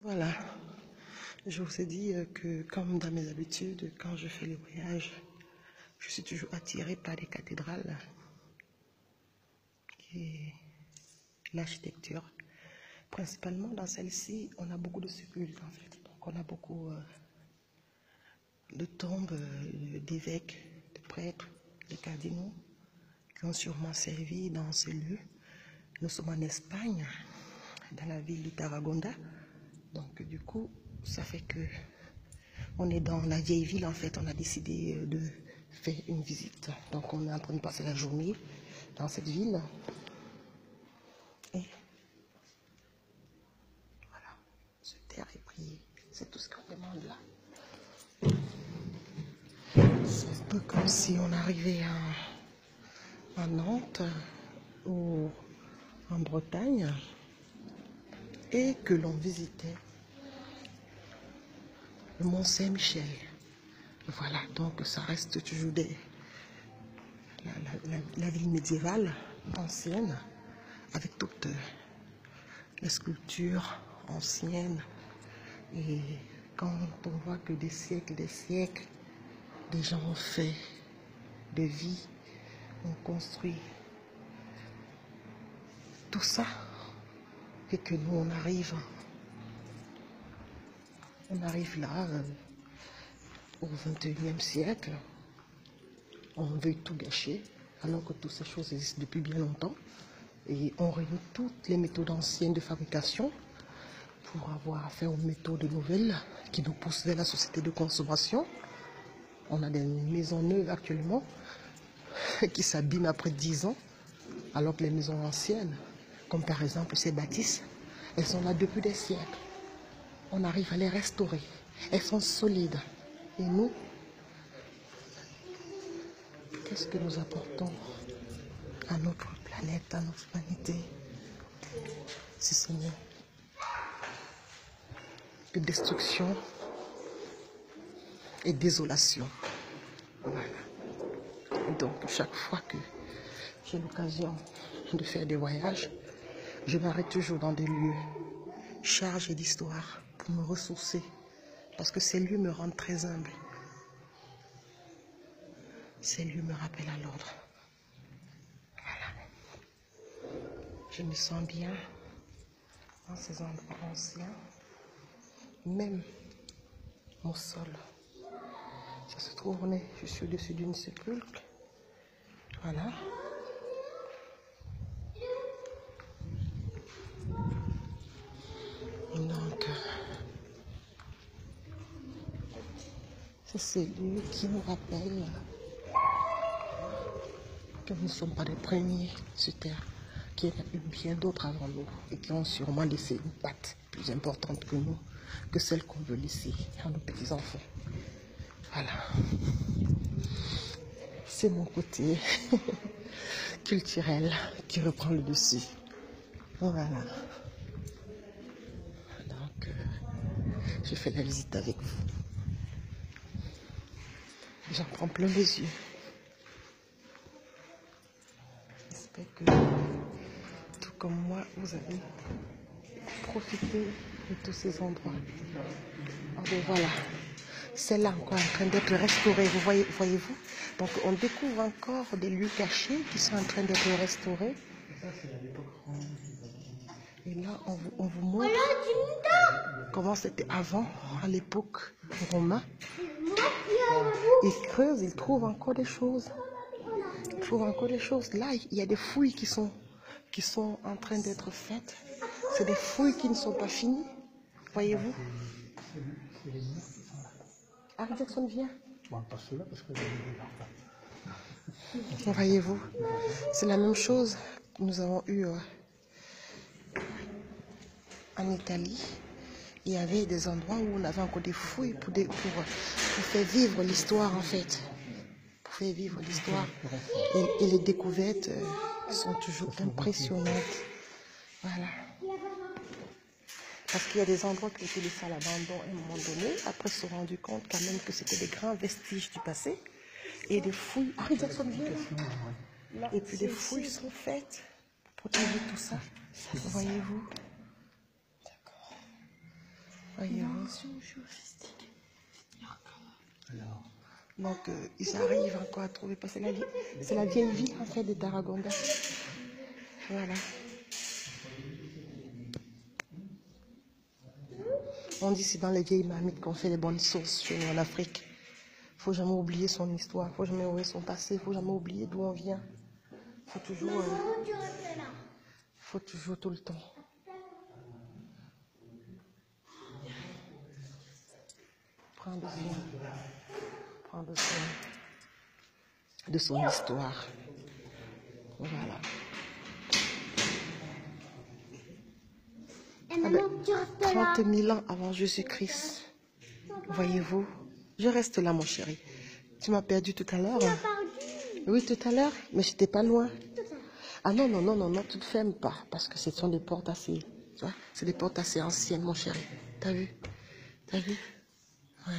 Voilà, je vous ai dit que comme dans mes habitudes, quand je fais les voyages, je suis toujours attirée par les cathédrales et l'architecture. Principalement dans celle-ci, on a beaucoup de sépulcres en fait. Donc on a beaucoup de tombes d'évêques, de prêtres, de cardinaux qui ont sûrement servi dans ces lieux. Nous sommes en Espagne, dans la ville de Tarragona. Donc du coup, ça fait que on est dans la vieille ville en fait. On a décidé de faire une visite. Donc on est en train de passer la journée dans cette ville. Et voilà, se taire et prier. C'est tout ce qu'on demande là. C'est un peu comme si on arrivait à Nantes ou en Bretagne et que l'on visitait le Mont Saint-Michel. Voilà, donc ça reste toujours la ville médiévale ancienne avec toutes les sculptures anciennes. Et quand on voit que des siècles, des gens ont fait des vies, ont construit tout ça, et que nous on arrive là au XXIe siècle, on veut tout gâcher, alors que toutes ces choses existent depuis bien longtemps, et on réunit toutes les méthodes anciennes de fabrication pour avoir affaire aux méthodes nouvelles qui nous poussent vers la société de consommation. On a des maisons neuves actuellement qui s'abîment après 10 ans, alors que les maisons anciennes, comme par exemple ces bâtisses, elles sont là depuis des siècles. On arrive à les restaurer. Elles sont solides. Et nous, qu'est-ce que nous apportons à notre planète, à notre humanité, si ce n'est que destruction et désolation. Voilà. Donc, chaque fois que j'ai l'occasion de faire des voyages, je m'arrête toujours dans des lieux chargés d'histoire pour me ressourcer, parce que ces lieux me rendent très humble. Ces lieux me rappellent à l'ordre. Voilà. Je me sens bien dans ces endroits anciens. Même mon sol, ça se trouve, je suis au-dessus d'une sépulcre. Voilà. Donc, c'est ces lieux qui nous rappellent que nous ne sommes pas les premiers sur Terre, qu'il y a eu bien d'autres avant nous et qui ont sûrement laissé une patte plus importante que nous, que celle qu'on veut laisser à nos petits-enfants. Voilà. C'est mon côté culturel qui reprend le dessus. Voilà. Donc, je fais la visite avec vous. J'en prends plein les yeux. J'espère que, tout comme moi, vous avez profité de tous ces endroits. Ah ben voilà, c'est là encore en train d'être restaurée, voyez-vous. Donc on découvre encore des lieux cachés qui sont en train d'être restaurés. Et là, on vous montre comment c'était avant, à l'époque romaine. Ils creusent, ils trouvent encore des choses. Ils trouvent encore des choses. Là, il y a des fouilles qui sont en train d'être faites. C'est des fouilles qui ne sont pas finies. Voyez-vous. Harry Jackson vient. Voyez-vous. C'est la même chose que nous avons eu en Italie. Il y avait des endroits où on avait encore des fouilles pour faire vivre l'histoire en fait. Pour faire vivre l'histoire. Et les découvertes sont toujours impressionnantes. Voilà. Parce qu'il y a des endroits qui ont été laissés à l'abandon à un moment donné. Après, se sont rendus compte quand même que c'était des grands vestiges du passé. Et des fouilles. Harry Jackson vient. Et puis des fouilles sont faites pour protéger tout ça. Voyez-vous. D'accord. Voyez-vous. Donc, ils arrivent encore à trouver, parce que c'est la vieille ville, en fait, de Taragonga. Voilà. On dit c'est dans les vieilles marmites qu'on fait les bonnes sauces chez nous en Afrique. Faut jamais oublier son histoire, faut jamais oublier son passé, faut jamais oublier d'où on vient. Faut toujours tout le temps. Prendre soin de son histoire. Voilà. Ah ben, 30 000 ans avant Jésus-Christ. Voyez-vous, je reste là, mon chéri. Tu m'as perdu tout à l'heure. Tu m'as perdu. Oui, tout à l'heure, mais j'étais pas loin. Ah non, non, non, non, non, tu ne fermes pas, parce que ce sont des portes assez, tu vois, c'est des portes assez anciennes, mon chéri. T'as vu? T'as vu? Ouais.